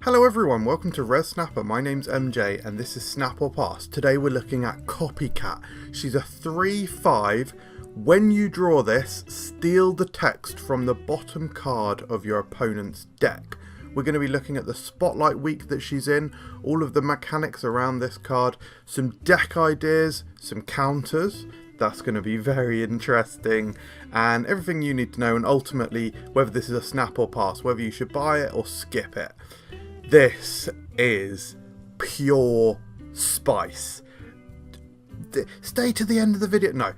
Hello everyone, welcome to Res Snapper. My name's MJ and this is Snap or Pass. Today we're looking at Copycat. She's a 3/5. When you draw this, steal the text from the bottom card of your opponent's deck. We're going to be looking at the Spotlight week that she's in, all of the mechanics around this card, some deck ideas, some counters. That's going to be very interesting, and everything you need to know, and ultimately whether this is a snap or pass, whether you should buy it or skip it. This is pure spice. Stay to the end of the video. No.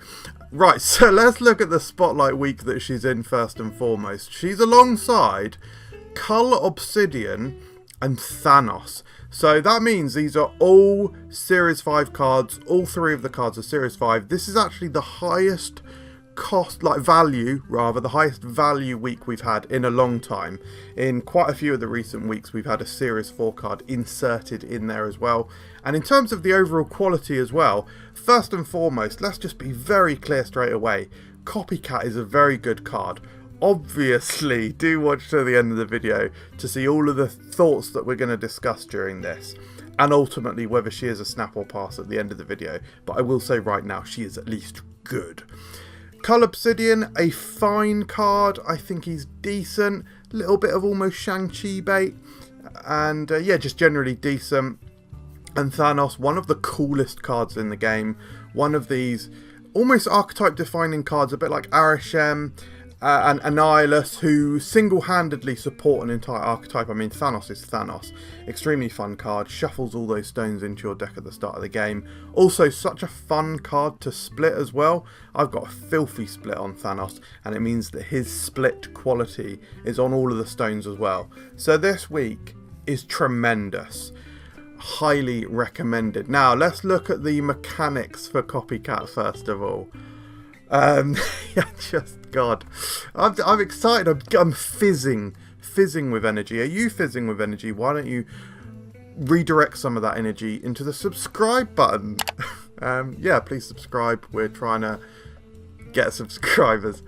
Right, so let's look at the Spotlight week that she's in first and foremost. She's alongside Cull Obsidian and Thanos. So that means these are all Series 5 cards. All three of the cards are Series 5. This is actually the highest cost, the highest value week we've had in a long time. In quite a few of the recent weeks we've had a Series 4 card inserted in there as well. And in terms of the overall quality as well, first and foremost, let's just be very clear straight away. Copycat is a very good card. Obviously, do watch to the end of the video to see all of the thoughts that we're going to discuss during this, and ultimately whether she is a snap or pass at the end of the video. But I will say right now, she is at least good. Cull Obsidian, a fine card. I think he's decent. Little bit of almost Shang-Chi bait, and yeah, just generally decent. And Thanos, one of the coolest cards in the game. One of these almost archetype defining cards, a bit like Arishem and Annihilus, who single-handedly support an entire archetype. I mean, Thanos is Thanos. Extremely fun card. Shuffles all those stones into your deck at the start of the game. Also, such a fun card to split as well. I've got a filthy split on Thanos, and it means that his split quality is on all of the stones as well. So this week is tremendous. Highly recommended. Now, let's look at the mechanics for Copycat first of all. Yeah, just God, I'm excited. I'm fizzing with energy. Are you fizzing with energy? Why don't you redirect some of that energy into the subscribe button? Yeah, please subscribe. We're trying to get subscribers.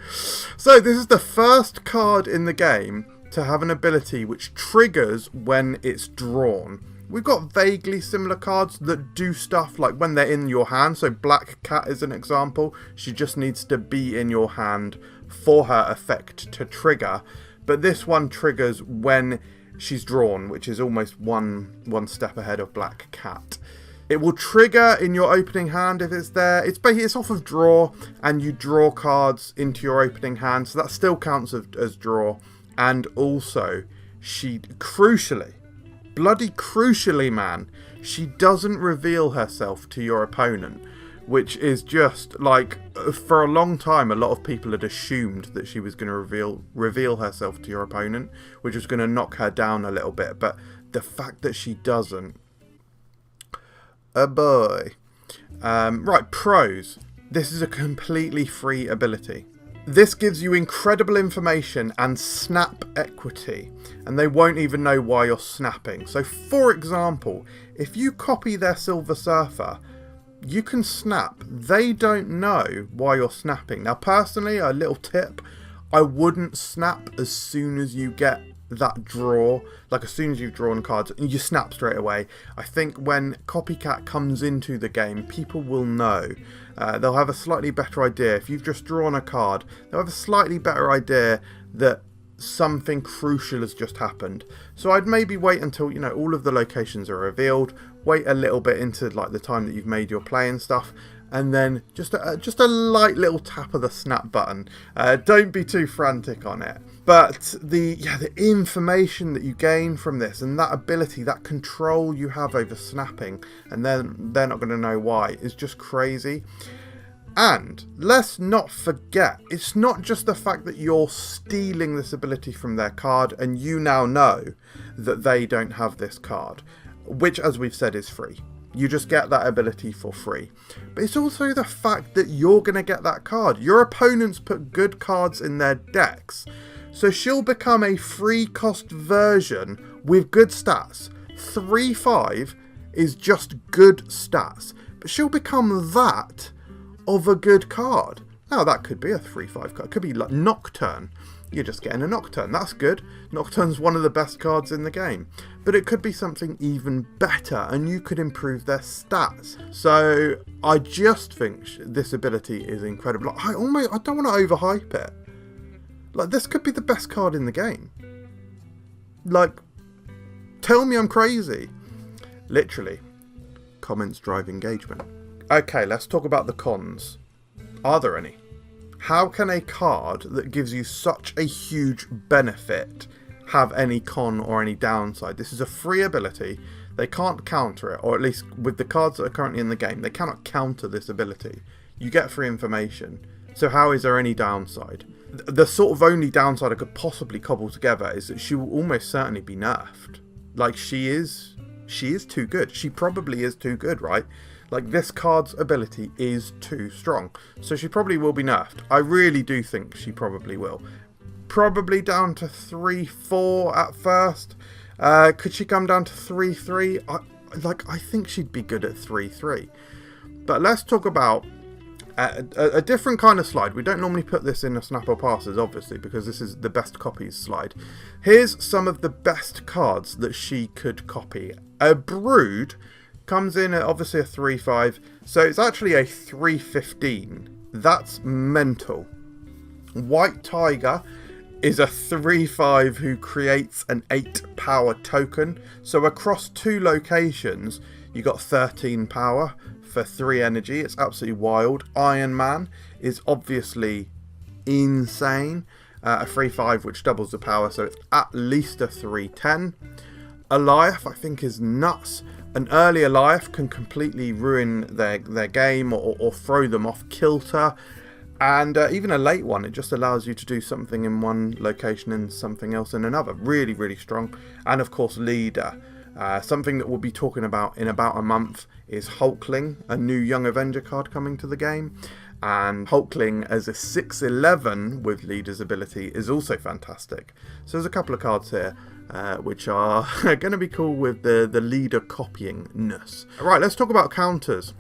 So this is the first card in the game to have an ability which triggers when it's drawn. We've got vaguely similar cards that do stuff like when they're in your hand. So Black Cat is an example. She just needs to be in your hand for her effect to trigger. But this one triggers when she's drawn, which is almost one step ahead of Black Cat. It will trigger in your opening hand if it's there. It's off of draw, and you draw cards into your opening hand. So that still counts as draw. And also, she bloody crucially, man, she doesn't reveal herself to your opponent, which is just like, for a long time a lot of people had assumed that she was going to reveal herself to your opponent, which was going to knock her down a little bit. But the fact that she doesn't, oh boy. Right, pros. This is a completely free ability. This gives you incredible information and snap equity, and they won't even know why you're snapping. So for example, if you copy their Silver Surfer, you can snap. They don't know why you're snapping. Now personally, a little tip, I wouldn't snap as soon as you get that draw. Like as soon as you've drawn cards, you snap straight away. I think when Copycat comes into the game, people will know. They'll have a slightly better idea. If you've just drawn a card, they'll have a slightly better idea that something crucial has just happened. So I'd maybe wait until, all of the locations are revealed. Wait a little bit into like the time that you've made your play and stuff, and then just a light little tap of the snap button. Don't be too frantic on it. But the information that you gain from this, and that ability, that control you have over snapping, and then they're not going to know why, is just crazy. And let's not forget, it's not just the fact that you're stealing this ability from their card and you now know that they don't have this card, which, as we've said, is free. You just get that ability for free. But it's also the fact that you're going to get that card. Your opponents put good cards in their decks, so she'll become a free cost version with good stats. 3/5 is just good stats, but she'll become that of a good card. Now that could be a 3/5 card. It could be like Nocturne. you're just getting a Nocturne. That's good. Nocturne's one of the best cards in the game. But it could be something even better, and you could improve their stats. So I just think this ability is incredible. I don't want to overhype it. Like, this could be the best card in the game. Like, tell me I'm crazy. Literally. Comments drive engagement. Okay, let's talk about the cons. Are there any? How can a card that gives you such a huge benefit have any con or any downside? This is a free ability. They can't counter it, or at least with the cards that are currently in the game, they cannot counter this ability. You get free information. So how is there any downside? The sort of only downside I could possibly cobble together is that she will almost certainly be nerfed. Like, she is too good. She probably is too good, right? Like, this card's ability is too strong. So she probably will be nerfed. I really do think she probably will. Probably down to 3-4 at first. Could she come down to 3-3? I think she'd be good at 3-3. But let's talk about a different kind of slide. We don't normally put this in a Snap or Passes, obviously, because this is the best copies slide. Here's some of the best cards that she could copy. A Brood comes in at obviously a 3-5, so it's actually a 3-15. That's mental. White Tiger is a 3-5 who creates an 8 power token. So across 2 locations, you got 13 power for 3 energy. It's absolutely wild. Iron Man is obviously insane. A 3-5 which doubles the power, so it's at least a 3-10. Eliath, I think, is nuts. An early Eliath can completely ruin their game or throw them off kilter. And even a late one, it just allows you to do something in one location and something else in another. Really, really strong. And of course, Leader. Something that we'll be talking about in about a month is Hulkling, a new Young Avenger card coming to the game. And Hulkling as a 6/11 with Leader's ability is also fantastic. So there's a couple of cards here which are going to be cool with the Leader copyingness. Right, let's talk about counters.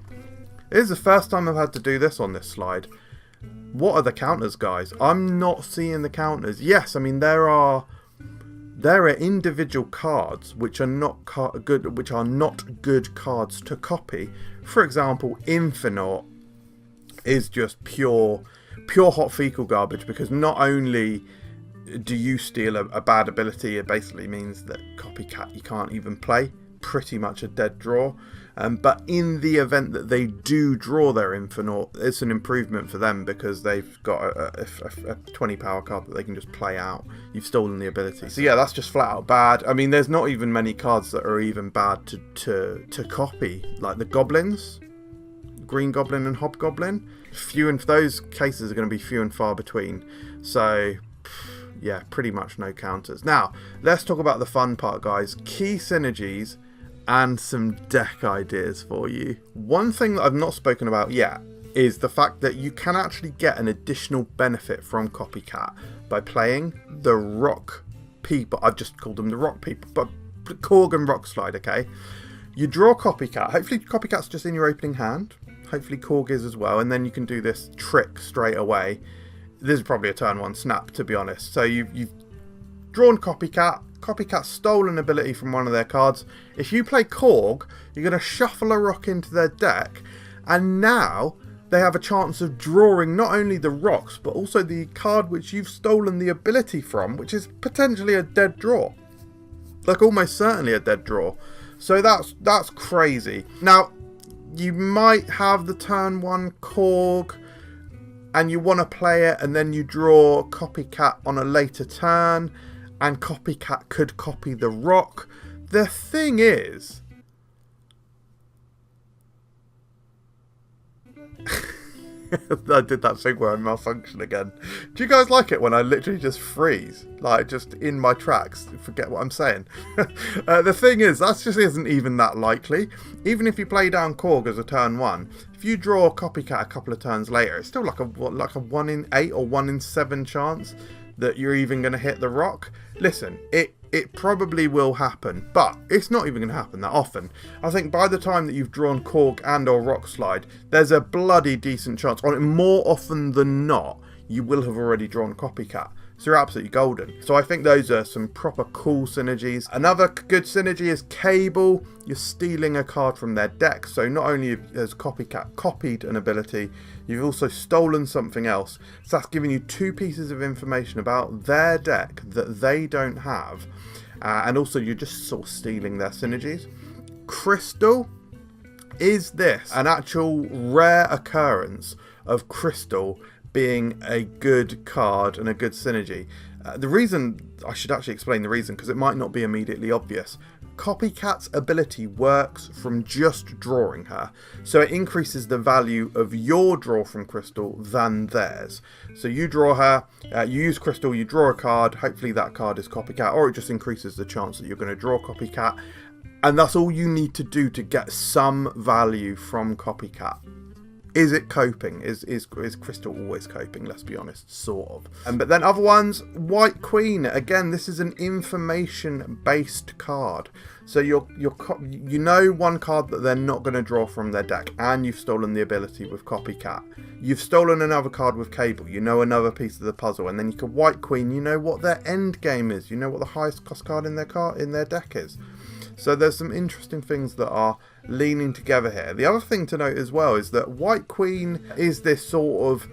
This is the first time I've had to do this on this slide. What are the counters, guys? I'm not seeing the counters. Yes, I mean there are individual cards which are not good cards to copy. For example, Infinite is just pure hot fecal garbage, because not only do you steal a bad ability, it basically means that Copycat you can't even play. Pretty much a dead draw. But in the event that they do draw their Infinite, it's an improvement for them, because they've got a 20 power card that they can just play out. You've stolen the ability. So yeah, that's just flat out bad. I mean, there's not even many cards that are even bad to copy. Like the Goblins, Green Goblin and Hobgoblin. Those cases are going to be few and far between. So yeah, pretty much no counters. Now, let's talk about the fun part, guys. Key synergies and some deck ideas for you. One thing that I've not spoken about yet is the fact that you can actually get an additional benefit from Copycat by playing the Rock People. I've just called them the Rock People, but Korg and Rock Slide, okay? You draw Copycat. Hopefully Copycat's just in your opening hand. Hopefully Korg is as well, and then you can do this trick straight away. This is probably a turn 1 snap, to be honest. So you've drawn Copycat. Copycat's stolen ability from one of their cards. If you play Korg, you're going to shuffle a rock into their deck, and now they have a chance of drawing not only the rocks, but also the card which you've stolen the ability from, which is potentially a dead draw. Like, almost certainly a dead draw. So that's crazy. Now, you might have the turn 1 Korg, and you want to play it, and then you draw Copycat on a later turn, and Copycat could copy the rock. The thing is, I did that thing where I malfunction again. Do you guys like it when I literally just freeze? Like, just in my tracks, forget what I'm saying. The thing is, that just isn't even that likely. Even if you play down Korg as a turn 1, if you draw Copycat a couple of turns later, it's still like a 1 in 8 or 1 in 7 chance that you're even going to hit the rock. Listen, it probably will happen, but it's not even going to happen that often. I think by the time that you've drawn Korg and or Rock Slide, there's a bloody decent chance, on it more often than not, you will have already drawn Copycat. So you're absolutely golden. So I think those are some proper cool synergies. Another good synergy is Cable. You're stealing a card from their deck. So not only has Copycat copied an ability, you've also stolen something else. So that's giving you 2 pieces of information about their deck that they don't have. And also you're just sort of stealing their synergies. Crystal. Is this an actual rare occurrence of Crystal being a good card and a good synergy? The reason, I should actually explain the reason because it might not be immediately obvious. Copycat's ability works from just drawing her, so it increases the value of your draw from Crystal than theirs. So you draw her, you use Crystal, you draw a card, hopefully that card is Copycat, or it just increases the chance that you're going to draw Copycat, and that's all you need to do to get some value from Copycat. Is it coping? Is Crystal always coping? Let's be honest, sort of. But then other ones, White Queen. Again, this is an information-based card. So you know one card that they're not going to draw from their deck, and you've stolen the ability with Copycat. You've stolen another card with Cable. You know another piece of the puzzle, and then you can White Queen. You know what their end game is. You know what the highest cost card in their deck is. So there's some interesting things that are leaning together here. The other thing to note as well is that White Queen is this sort of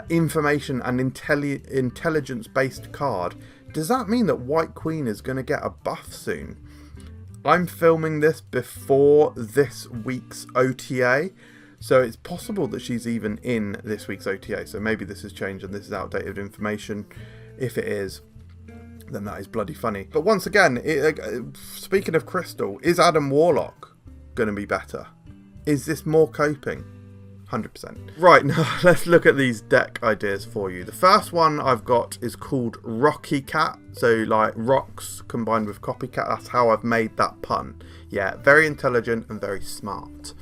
information and intelligence based card. Does that mean that White Queen is going to get a buff soon? I'm filming this before this week's OTA, so it's possible that she's even in this week's OTA. So maybe this has changed and this is outdated information. If it is, then that is bloody funny. But once again, speaking of Crystal, is Adam Warlock going to be better? Is this more coping? 100%. Right, now let's look at these deck ideas for you. The first one I've got is called Rocky Cat. So like rocks combined with Copycat. That's how I've made that pun. Yeah, very intelligent and very smart.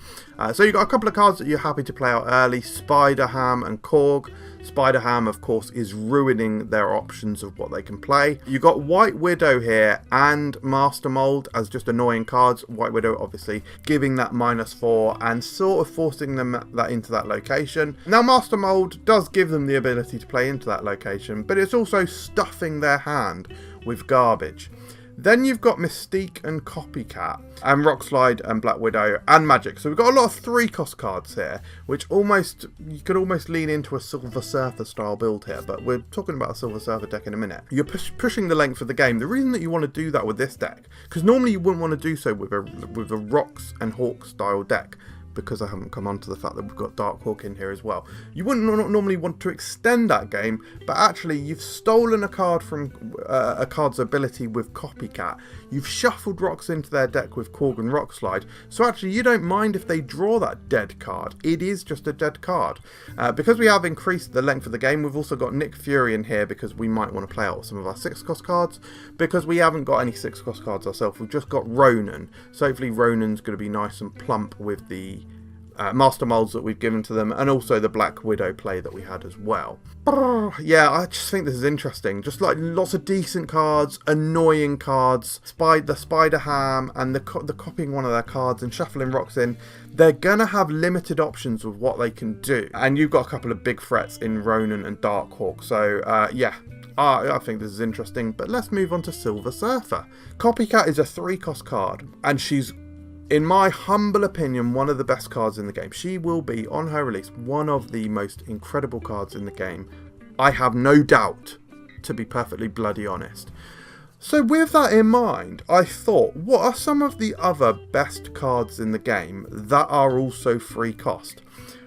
So you've got a couple of cards that you're happy to play out early. Spider Ham and Korg. Spider Ham, of course, is ruining their options of what they can play. You've got White Widow here and Master Mold as just annoying cards. White Widow, obviously, giving that -4 and sort of forcing them that into that location. Now, Master Mold does give them the ability to play into that location, but it's also stuffing their hand with garbage. Then you've got Mystique and Copycat, and Rockslide and Black Widow and Magic. So we've got a lot of 3-cost cards here, which you could almost lean into a Silver Surfer style build here, but we're talking about a Silver Surfer deck in a minute. You're pushing the length of the game. The reason that you want to do that with this deck, because normally you wouldn't want to do so with a Rocks and Hawk style deck, because I haven't come on to the fact that we've got Dark Hawk in here as well. You wouldn't normally want to extend that game, but actually you've stolen a card from a card's ability with Copycat. You've shuffled rocks into their deck with Korg and Rockslide, so actually you don't mind if they draw that dead card. It is just a dead card. Because we have increased the length of the game, we've also got Nick Fury in here because we might want to play out some of our 6-cost cards, because we haven't got any 6-cost cards ourselves. We've just got Ronan, so hopefully Ronan's going to be nice and plump with the Master Molds that we've given to them, and also the Black Widow play that we had as well. Yeah, I just think this is interesting. Just like lots of decent cards, annoying cards, the Spider Ham, and the copying one of their cards and shuffling rocks in. They're gonna have limited options of what they can do, and you've got a couple of big threats in Ronan and Darkhawk. So yeah. I think this is interesting, but let's move on to Silver Surfer. Copycat is a 3-cost card, and she's, in my humble opinion, one of the best cards in the game. She will be, on her release, one of the most incredible cards in the game. I have no doubt, to be perfectly bloody honest. So with that in mind, I thought, what are some of the other best cards in the game that are also 3-cost?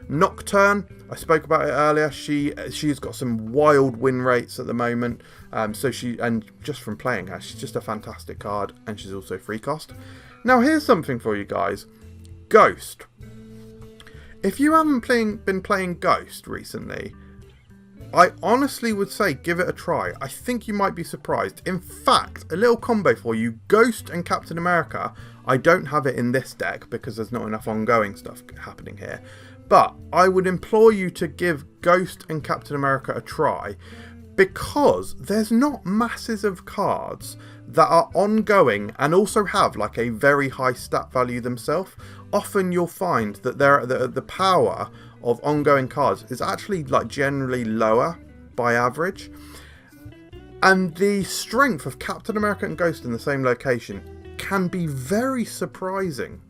Nocturne, I spoke about it earlier. She's got some wild win rates at the moment. And just from playing her, she's just a fantastic card, and she's also 3-cost. Now here's something for you guys. Ghost. If you haven't been playing Ghost recently, I honestly would say give it a try. I think you might be surprised. In fact, a little combo for you, Ghost and Captain America. I don't have it in this deck because there's not enough ongoing stuff happening here. But I would implore you to give Ghost and Captain America a try, because there's not masses of cards that are ongoing and also have like a very high stat value themselves. Often you'll find that the power of ongoing cards is actually like generally lower by average. And the strength of Captain America and Ghost in the same location can be very surprising.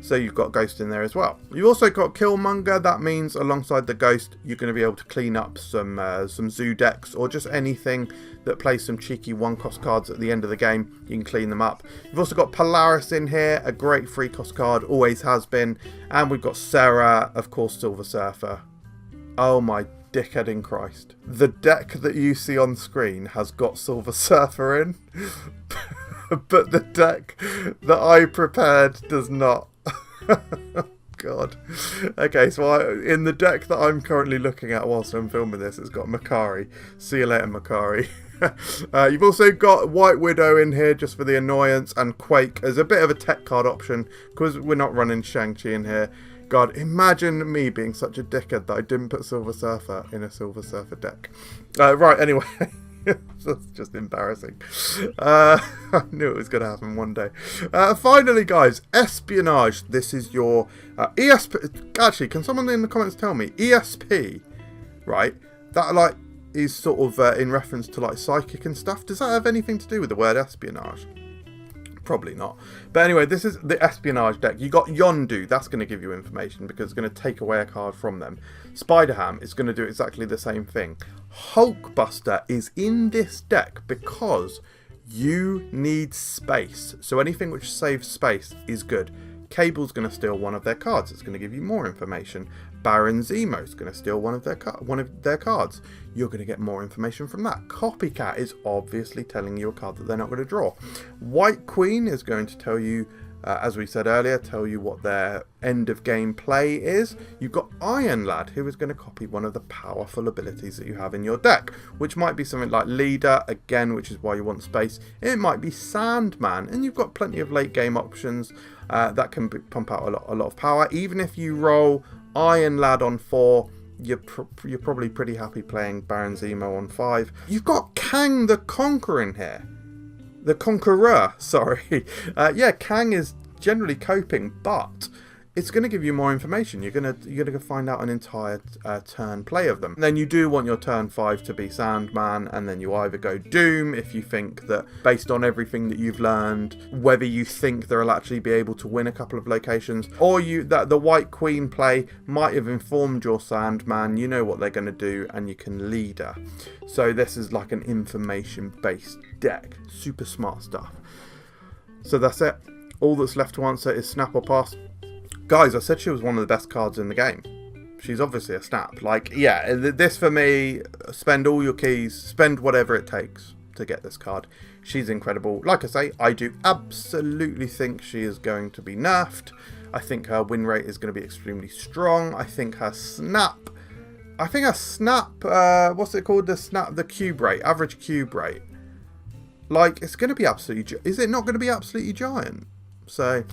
So you've got Ghost in there as well. You've also got Killmonger. That means alongside the Ghost, you're going to be able to clean up some zoo decks or just anything that plays some cheeky one-cost cards at the end of the game. You can clean them up. You've also got Polaris in here, a great free-cost card, always has been. And we've got Sarah, of course, Silver Surfer. Oh my dickhead in Christ. The deck that you see on screen has got Silver Surfer in, but the deck that I prepared does not. God. Okay, so in the deck that I'm currently looking at whilst I'm filming this, it's got Makari. See you later, Makari. You've also got White Widow in here just for the annoyance, and Quake as a bit of a tech card option because we're not running Shang-Chi in here. God, imagine me being such a dickhead that I didn't put Silver Surfer in a Silver Surfer deck. Right, anyway. That's just embarrassing. I knew it was going to happen one day. Finally, guys, espionage. This is your ESP. Actually, can someone in the comments tell me ESP? Right, that like is sort of in reference to like psychic and stuff. Does that have anything to do with the word espionage? Probably not. But anyway, this is the espionage deck. You got Yondu. That's going to give you information because it's going to take away a card from them. Spider-Ham is going to do exactly the same thing. Hulkbuster is in this deck because you need space. So anything which saves space is good. Cable's going to steal one of their cards. It's going to give you more information. Baron Zemo's going to steal one of their cards. You're going to get more information from that. Copycat is obviously telling you a card that they're not going to draw. White Queen is going to tell you, as we said earlier, tell you what their end of game play is. You've got Iron Lad, who is going to copy one of the powerful abilities that you have in your deck, which might be something like Leader, again, which is why you want space. It might be Sandman, and you've got plenty of late game options that can pump out a lot of power. Even if you roll Iron Lad on 4, you're probably pretty happy playing Baron Zemo on 5. You've got Kang the Conqueror in here. The Conqueror, sorry. Yeah, Kang is generally coping, but it's going to give you more information. You're going to find out an entire turn play of them. And then you do want your turn 5 to be Sandman, and then you either go Doom if you think that based on everything that you've learned, whether you think they'll actually be able to win a couple of locations, or that the White Queen play might have informed your Sandman. You know what they're going to do, and you can Leader. So this is like an information-based deck. Super smart stuff. So that's it. All that's left to answer is snap or pass. Guys, I said she was one of the best cards in the game. She's obviously a snap. Like, yeah, this for me, spend all your keys, spend whatever it takes to get this card. She's incredible. Like I say, I do absolutely think she is going to be nerfed. I think her win rate is going to be extremely strong. I think her snap, what's it called? The cube rate, average cube rate. Like, it's going to be absolutely, is it not going to be absolutely giant? So,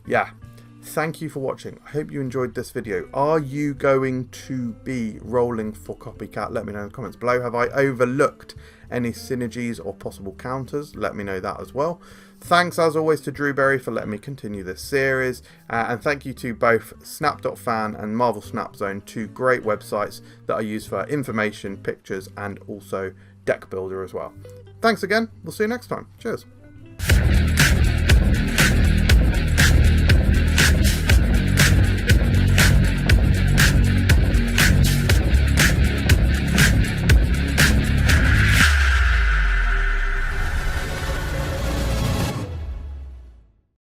yeah. Thank you for watching. I hope you enjoyed this video. Are you going to be rolling for Copycat? Let me know in the comments below. Have I overlooked any synergies or possible counters? Let me know that as well. Thanks as always to Drewberry for letting me continue this series. And thank you to both Snap.fan and Marvel Snap Zone, two great websites that I use for information, pictures, and also deck builder as well. Thanks again. We'll see you next time. Cheers.